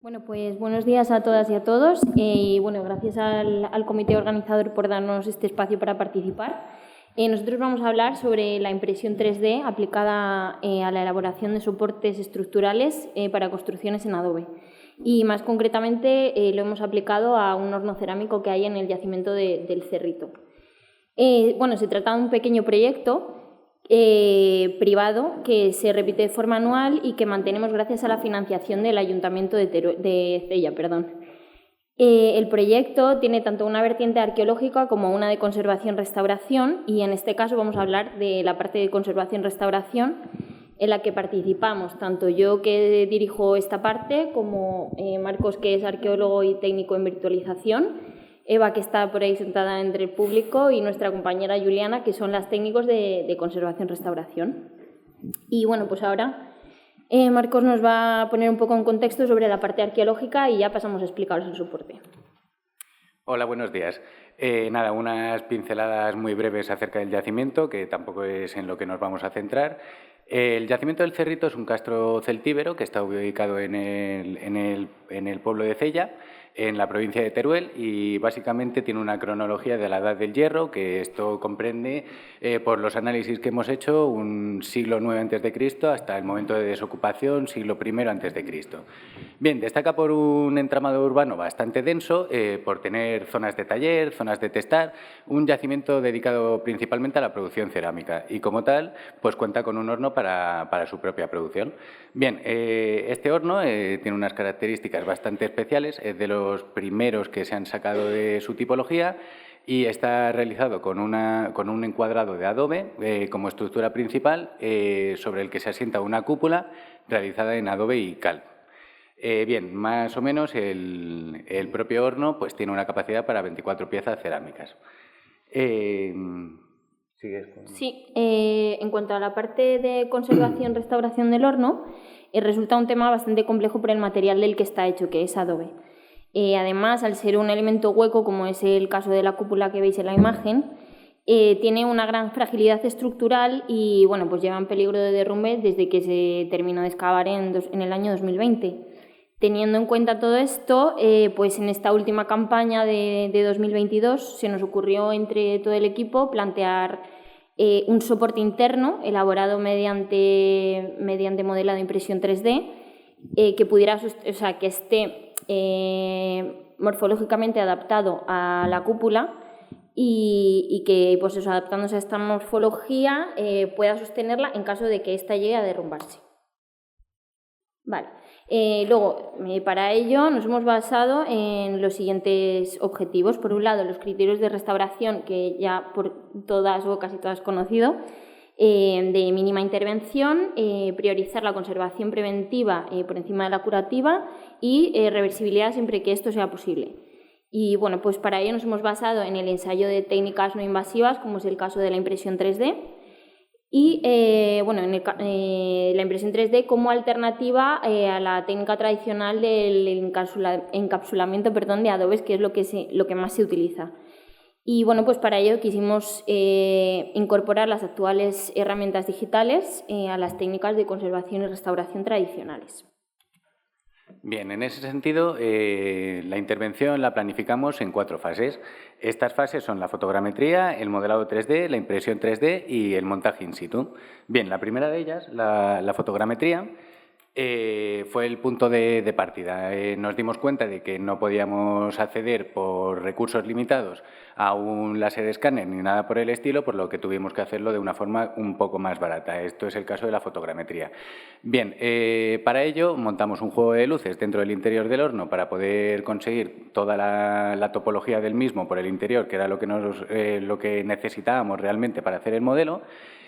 Bueno, pues buenos días a todas y a todos y bueno, gracias al comité organizador por darnos este espacio para participar. Nosotros vamos a hablar sobre la impresión 3D aplicada a la elaboración de soportes estructurales para construcciones en Adobe y más concretamente lo hemos aplicado a un horno cerámico que hay en el yacimiento del Cerrito. Bueno, se trata de un pequeño proyecto privado que se repite de forma anual y que mantenemos gracias a la financiación del Ayuntamiento de Cella. El proyecto tiene tanto una vertiente arqueológica como una de conservación-restauración y en este caso vamos a hablar de la parte de conservación-restauración en la que participamos tanto yo que dirijo esta parte como Marcos, que es arqueólogo y técnico en virtualización, Eva, que está por ahí sentada entre el público, y nuestra compañera Juliana, que son las técnicos de conservación-restauración. Y bueno, pues ahora Marcos nos va a poner un poco en contexto sobre la parte arqueológica y ya pasamos a explicaros el soporte. Hola, buenos días. Nada, unas pinceladas muy breves acerca del yacimiento, que tampoco es en lo que nos vamos a centrar. El yacimiento del Cerrito es un castro celtíbero que está ubicado en el pueblo de Cella, en la provincia de Teruel, y básicamente tiene una cronología de la Edad del Hierro, que esto comprende, por los análisis que hemos hecho, un siglo IX a.C. hasta el momento de desocupación, siglo I a.C. Bien, destaca por un entramado urbano bastante denso, por tener zonas de taller, zonas de testar, un yacimiento dedicado principalmente a la producción cerámica y, como tal, pues cuenta con un horno para su propia producción. Bien, este horno tiene unas características bastante especiales, es de los primeros que se han sacado de su tipología y está realizado con un encuadrado de adobe como estructura principal, sobre el que se asienta una cúpula realizada en adobe y cal. Bien, más o menos el propio horno pues tiene una capacidad para 24 piezas cerámicas. ¿Sigues con...? Sí, en cuanto a la parte de conservación-restauración del horno, resulta un tema bastante complejo por el material del que está hecho, que es adobe. Además, al ser un elemento hueco, como es el caso de la cúpula que veis en la imagen, tiene una gran fragilidad estructural y bueno, pues lleva en peligro de derrumbe desde que se terminó de excavar en el año 2020. Teniendo en cuenta todo esto, pues en esta última campaña de 2022 se nos ocurrió entre todo el equipo plantear un soporte interno elaborado mediante modelado de impresión 3D que pudiera, que esté morfológicamente adaptado a la cúpula y que, pues eso, adaptándose a esta morfología, pueda sostenerla en caso de que ésta llegue a derrumbarse. Vale. Luego, para ello nos hemos basado en los siguientes objetivos. Por un lado, los criterios de restauración, que ya por todas o casi todas conocido, de mínima intervención, priorizar la conservación preventiva por encima de la curativa y reversibilidad siempre que esto sea posible. Y bueno, pues para ello nos hemos basado en el ensayo de técnicas no invasivas, como es el caso de la impresión 3D, y la impresión 3D como alternativa a la técnica tradicional del encapsulamiento de adobes, que es lo que más se utiliza. Y bueno, pues para ello quisimos incorporar las actuales herramientas digitales a las técnicas de conservación y restauración tradicionales. Bien, en ese sentido, la intervención la planificamos en 4 fases. Estas fases son la fotogrametría, el modelado 3D, la impresión 3D y el montaje in situ. Bien, la primera de ellas, la fotogrametría, fue el punto de partida. Nos dimos cuenta de que no podíamos acceder por recursos limitados a un láser escáner ni nada por el estilo, por lo que tuvimos que hacerlo de una forma un poco más barata. Esto es el caso de la fotogrametría. Bien, para ello montamos un juego de luces dentro del interior del horno para poder conseguir toda la topología del mismo por el interior, que era lo que necesitábamos realmente para hacer el modelo.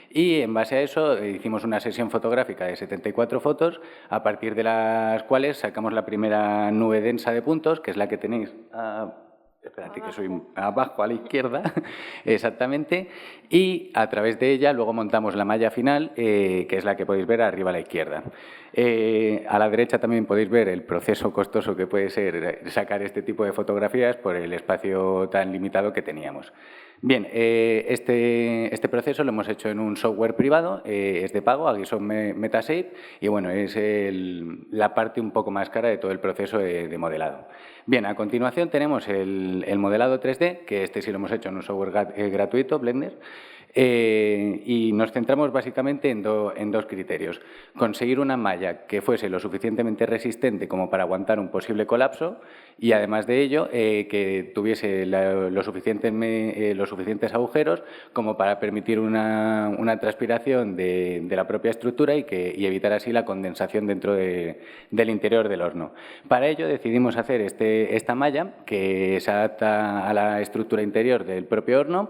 Y en base a eso hicimos una sesión fotográfica de 74 fotos, a partir de las cuales sacamos la primera nube densa de puntos, que es la que tenéis que soy abajo a la izquierda, exactamente, y a través de ella luego montamos la malla final, que es la que podéis ver arriba a la izquierda. A la derecha también podéis ver el proceso costoso que puede ser sacar este tipo de fotografías por el espacio tan limitado que teníamos. Bien, este proceso lo hemos hecho en un software privado, es de pago, aquí son Metashape, y bueno, es la parte un poco más cara de todo el proceso de modelado. Bien, a continuación tenemos el modelado 3D, que este sí lo hemos hecho en un software gratuito, Blender, y nos centramos básicamente en dos criterios. Conseguir una malla que fuese lo suficientemente resistente como para aguantar un posible colapso y, además de ello, que tuviese los suficientes agujeros como para permitir una transpiración de la propia estructura y evitar así la condensación dentro del interior del horno. Para ello decidimos hacer esta malla que se adapta a la estructura interior del propio horno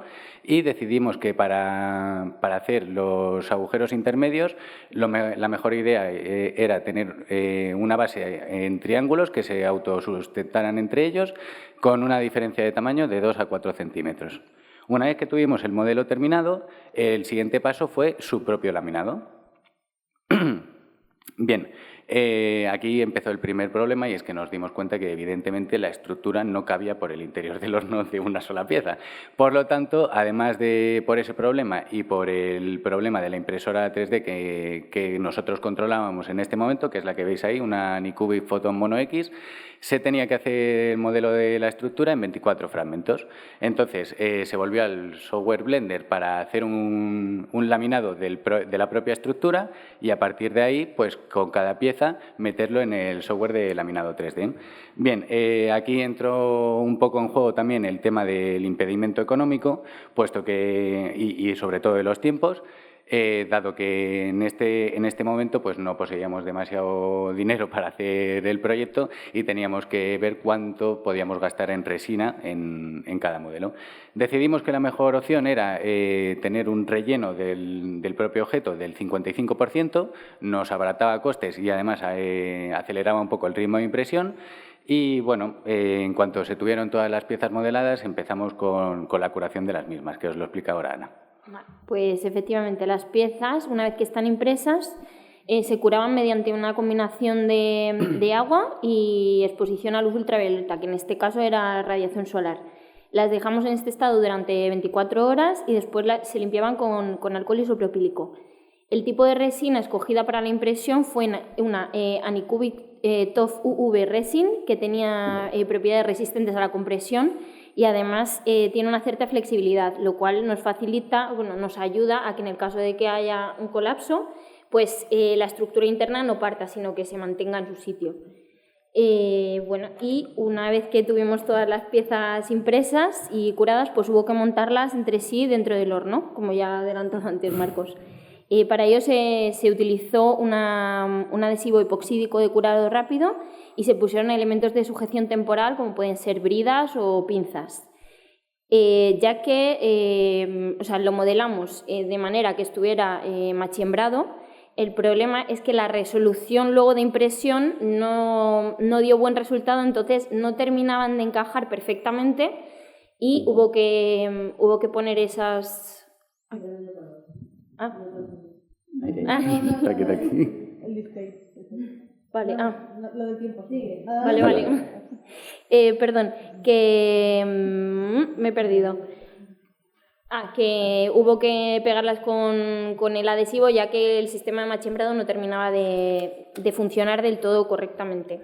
y decidimos que para hacer los agujeros intermedios la mejor idea era tener una base en triángulos que se autosustentaran entre ellos con una diferencia de tamaño de 2 a 4 centímetros. Una vez que tuvimos el modelo terminado, el siguiente paso fue su propio laminado. Bien, aquí empezó el primer problema y es que nos dimos cuenta que evidentemente la estructura no cabía por el interior del horno de una sola pieza. Por lo tanto, además de por ese problema y por el problema de la impresora 3D que nosotros controlábamos en este momento, que es la que veis ahí, una Anycubic Photon Mono X, se tenía que hacer el modelo de la estructura en 24 fragmentos. Entonces, se volvió al software Blender para hacer un laminado de la propia estructura y a partir de ahí, pues con cada pieza meterlo en el software de laminado 3D. Bien, aquí entró un poco en juego también el tema del impedimento económico, puesto que, y sobre todo de los tiempos, dado que en este momento pues no poseíamos demasiado dinero para hacer el proyecto y teníamos que ver cuánto podíamos gastar en resina en cada modelo. Decidimos que la mejor opción era tener un relleno del propio objeto del 55%, nos abarataba costes y además aceleraba un poco el ritmo de impresión. Y bueno, en cuanto se tuvieron todas las piezas modeladas, empezamos con la curación de las mismas, que os lo explica ahora Ana. Pues efectivamente las piezas, una vez que están impresas, se curaban mediante una combinación de agua y exposición a luz ultravioleta, que en este caso era radiación solar. Las dejamos en este estado durante 24 horas y después se limpiaban con alcohol isopropílico. El tipo de resina escogida para la impresión fue una Anycubic TOF UV Resin, que tenía propiedades resistentes a la compresión y además tiene una cierta flexibilidad, lo cual nos facilita, nos ayuda a que en el caso de que haya un colapso, pues la estructura interna no parta, sino que se mantenga en su sitio. Y una vez que tuvimos todas las piezas impresas y curadas, pues hubo que montarlas entre sí dentro del horno, como ya adelantó antes Marcos. Para ello se utilizó un adhesivo epoxídico de curado rápido y se pusieron elementos de sujeción temporal como pueden ser bridas o pinzas. Ya que lo modelamos de manera que estuviera machembrado, el problema es que la resolución luego de impresión no dio buen resultado, entonces no terminaban de encajar perfectamente y hubo que poner esas... Vale, lo del tiempo sigue. Vale. Perdón, que me he perdido. Que hubo que pegarlas con el adhesivo ya que el sistema de machembrado no terminaba de funcionar del todo correctamente.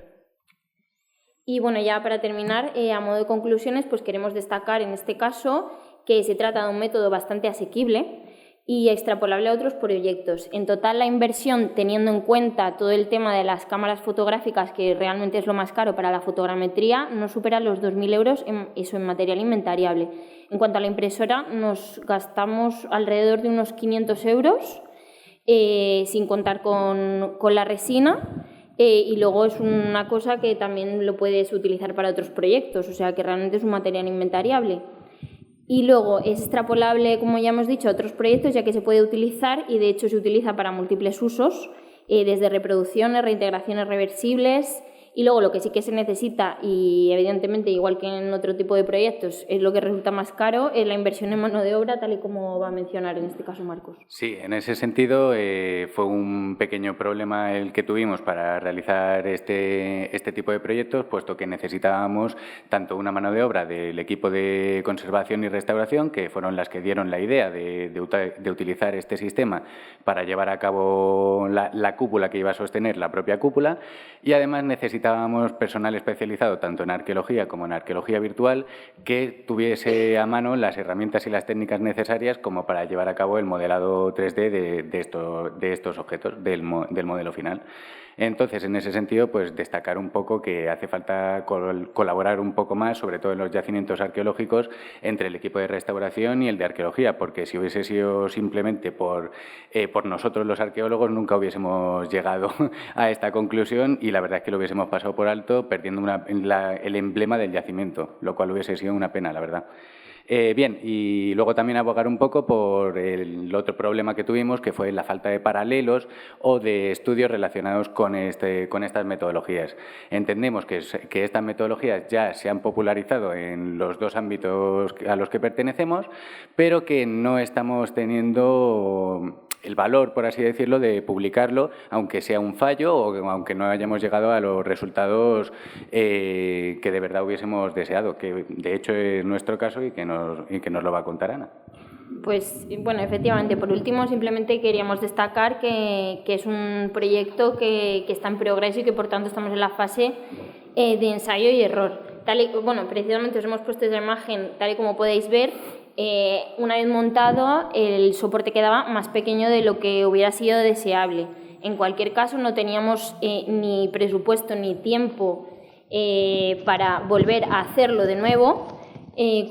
Y bueno, ya para terminar, a modo de conclusiones, pues queremos destacar en este caso que se trata de un método bastante asequible y extrapolable a otros proyectos. En total, la inversión, teniendo en cuenta todo el tema de las cámaras fotográficas, que realmente es lo más caro para la fotogrametría, no supera los 2.000 euros en material inventariable. En cuanto a la impresora, nos gastamos alrededor de unos 500 euros, sin contar con la resina, y luego es una cosa que también lo puedes utilizar para otros proyectos, o sea que realmente es un material inventariable. Y luego es extrapolable, como ya hemos dicho, a otros proyectos, ya que se puede utilizar y de hecho se utiliza para múltiples usos, desde reproducciones, reintegraciones reversibles, Y luego lo que sí que se necesita, y evidentemente igual que en otro tipo de proyectos, es lo que resulta más caro, es la inversión en mano de obra, tal y como va a mencionar en este caso Marcos. Sí, en ese sentido fue un pequeño problema el que tuvimos para realizar este tipo de proyectos, puesto que necesitábamos tanto una mano de obra del equipo de conservación y restauración, que fueron las que dieron la idea de utilizar este sistema para llevar a cabo la cúpula que iba a sostener la propia cúpula, y además necesitábamos personal especializado tanto en arqueología como en arqueología virtual que tuviese a mano las herramientas y las técnicas necesarias como para llevar a cabo el modelado 3D de estos objetos, del modelo final. Entonces, en ese sentido, pues destacar un poco que hace falta colaborar un poco más, sobre todo en los yacimientos arqueológicos, entre el equipo de restauración y el de arqueología, porque si hubiese sido simplemente por nosotros los arqueólogos, nunca hubiésemos llegado a esta conclusión y la verdad es que lo hubiésemos pasado por alto, perdiendo el emblema del yacimiento, lo cual hubiese sido una pena, la verdad. Bien, y luego también abogar un poco por el otro problema que tuvimos, que fue la falta de paralelos o de estudios relacionados con estas metodologías. Entendemos que estas metodologías ya se han popularizado en los dos ámbitos a los que pertenecemos, pero que no estamos teniendo el valor, por así decirlo, de publicarlo, aunque sea un fallo o aunque no hayamos llegado a los resultados que de verdad hubiésemos deseado, que de hecho es nuestro caso y que nos lo va a contar Ana. Pues bueno, efectivamente, por último simplemente queríamos destacar que es un proyecto que está en progreso y que por tanto estamos en la fase de ensayo y error. Precisamente os hemos puesto esa imagen tal y como podéis ver. Una vez montado, el soporte quedaba más pequeño de lo que hubiera sido deseable. En cualquier caso, no teníamos ni presupuesto ni tiempo para volver a hacerlo de nuevo,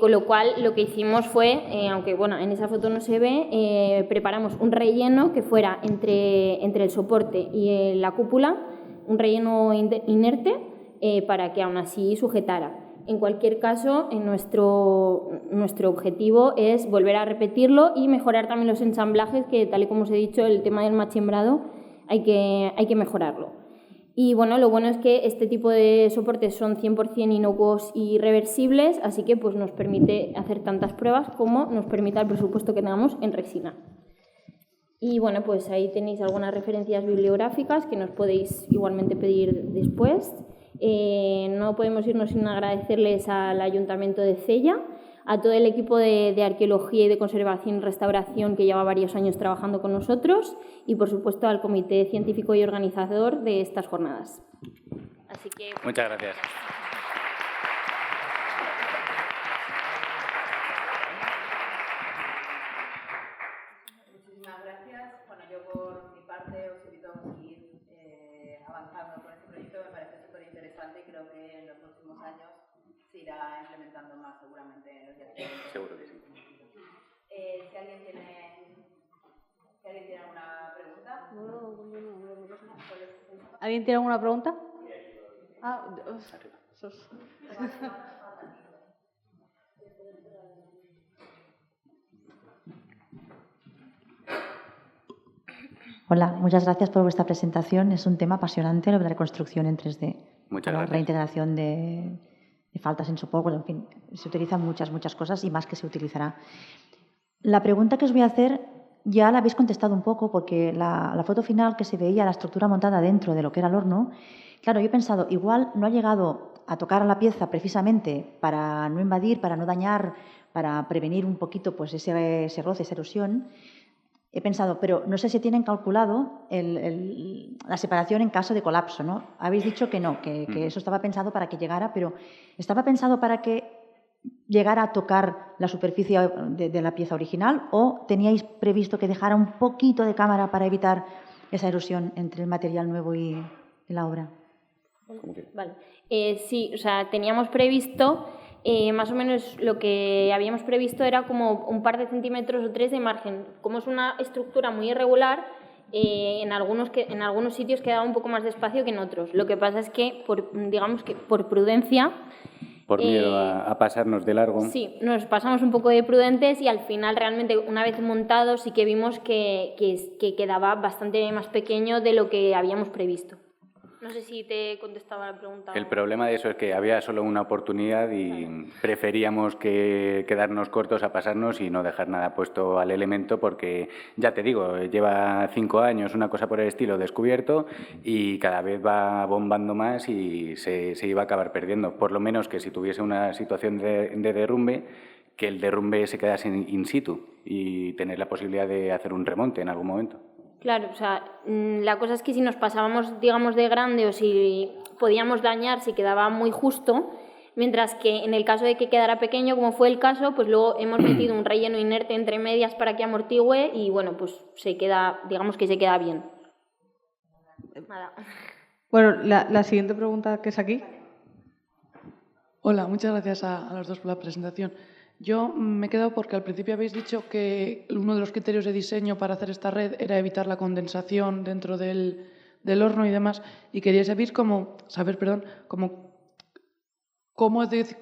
con lo cual lo que hicimos fue, aunque bueno, en esa foto no se ve, preparamos un relleno que fuera entre el soporte y la cúpula, un relleno inerte para que aún así sujetara. En cualquier caso, nuestro objetivo es volver a repetirlo y mejorar también los ensamblajes, que tal y como os he dicho, el tema del machembrado hay que mejorarlo. Y bueno, lo bueno es que este tipo de soportes son 100% inocuos y reversibles, así que pues nos permite hacer tantas pruebas como nos permita el presupuesto que tengamos en resina. Y bueno, pues ahí tenéis algunas referencias bibliográficas que nos podéis igualmente pedir después. No podemos irnos sin agradecerles al Ayuntamiento de Cella, a todo el equipo de arqueología y de conservación y restauración que lleva varios años trabajando con nosotros y, por supuesto, al comité científico y organizador de estas jornadas. Así que, muchas gracias. Muchísimas gracias. Bueno, yo por mi parte os invito a seguir avanzando con este proyecto. Me parece súper interesante y creo que en los próximos años se irá implementando más seguramente en los yacimientos. Seguro que sí. Si alguien tiene alguna pregunta. ¿Alguien tiene alguna pregunta? Hola, muchas gracias por vuestra presentación. Es un tema apasionante, lo de la reconstrucción en 3D. Muchas la gracias. Reintegración de faltas en soporte, en fin, se utilizan muchas cosas y más que se utilizará. La pregunta que os voy a hacer ya la habéis contestado un poco porque la foto final que se veía la estructura montada dentro de lo que era el horno, claro, yo he pensado, igual no ha llegado a tocar a la pieza precisamente para no invadir, para no dañar, para prevenir un poquito pues ese roce, esa erosión. He pensado, pero no sé si tienen calculado la separación en caso de colapso, ¿no? Habéis dicho que no, que eso estaba pensado para que llegara, pero ¿estaba pensado para que llegara a tocar la superficie de la pieza original o teníais previsto que dejara un poquito de cámara para evitar esa erosión entre el material nuevo y la obra? Vale. Sí, o sea, teníamos previsto, más o menos lo que habíamos previsto era como un par de centímetros o 3 de margen. Como es una estructura muy irregular, en algunos sitios quedaba un poco más de espacio que en otros. Lo que pasa es que, digamos que por prudencia... Por miedo a pasarnos de largo. Sí, nos pasamos un poco de prudentes y al final realmente una vez montado sí que vimos que quedaba bastante más pequeño de lo que habíamos previsto. No sé si te contestaba la pregunta. El problema de eso es que había solo una oportunidad y preferíamos que quedarnos cortos a pasarnos y no dejar nada puesto al elemento porque, ya te digo, lleva 5 años, una cosa por el estilo, descubierto y cada vez va bombando más y se iba a acabar perdiendo. Por lo menos que si tuviese una situación de derrumbe, que el derrumbe se quedase in situ y tener la posibilidad de hacer un remonte en algún momento. Claro, o sea, la cosa es que si nos pasábamos, digamos, de grande o si podíamos dañar, si quedaba muy justo, mientras que en el caso de que quedara pequeño, como fue el caso, pues luego hemos metido un relleno inerte entre medias para que amortigüe y, bueno, pues se queda, digamos que se queda bien. Nada. Bueno, la siguiente pregunta que es aquí. Hola, muchas gracias a los dos por la presentación. Yo me he quedado porque al principio habéis dicho que uno de los criterios de diseño para hacer esta red era evitar la condensación dentro del horno y demás, y quería saber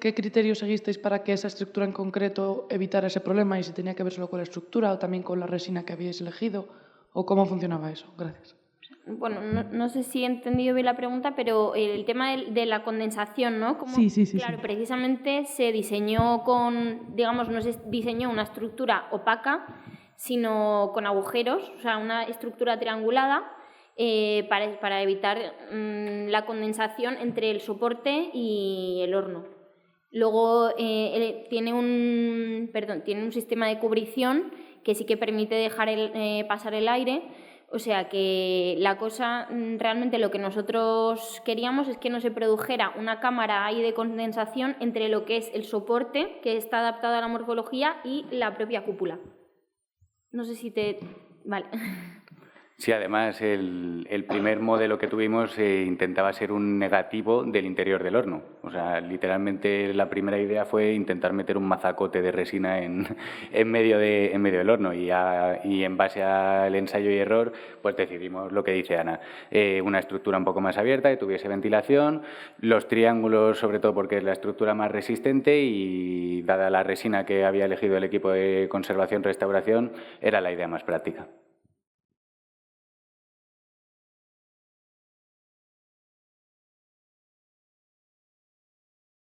qué criterios seguisteis para que esa estructura en concreto evitara ese problema y si tenía que ver solo con la estructura o también con la resina que habíais elegido o cómo funcionaba eso. Gracias. Bueno, no sé si he entendido bien la pregunta, pero el tema de la condensación, ¿no? Sí. Claro, precisamente se diseñó digamos, no se diseñó una estructura opaca, sino con agujeros, o sea, una estructura triangulada para evitar la condensación entre el soporte y el horno. Luego tiene un sistema de cubrición que sí que permite dejar pasar el aire. O sea que la cosa, realmente lo que nosotros queríamos es que no se produjera una cámara ahí de condensación entre lo que es el soporte, que está adaptado a la morfología, y la propia cúpula. No sé si te... Vale. Sí, además el primer modelo que tuvimos intentaba ser un negativo del interior del horno. O sea, literalmente la primera idea fue intentar meter un mazacote de resina en medio del horno y en base al ensayo y error pues decidimos lo que dice Ana, una estructura un poco más abierta que tuviese ventilación, los triángulos sobre todo porque es la estructura más resistente y dada la resina que había elegido el equipo de conservación-restauración era la idea más práctica.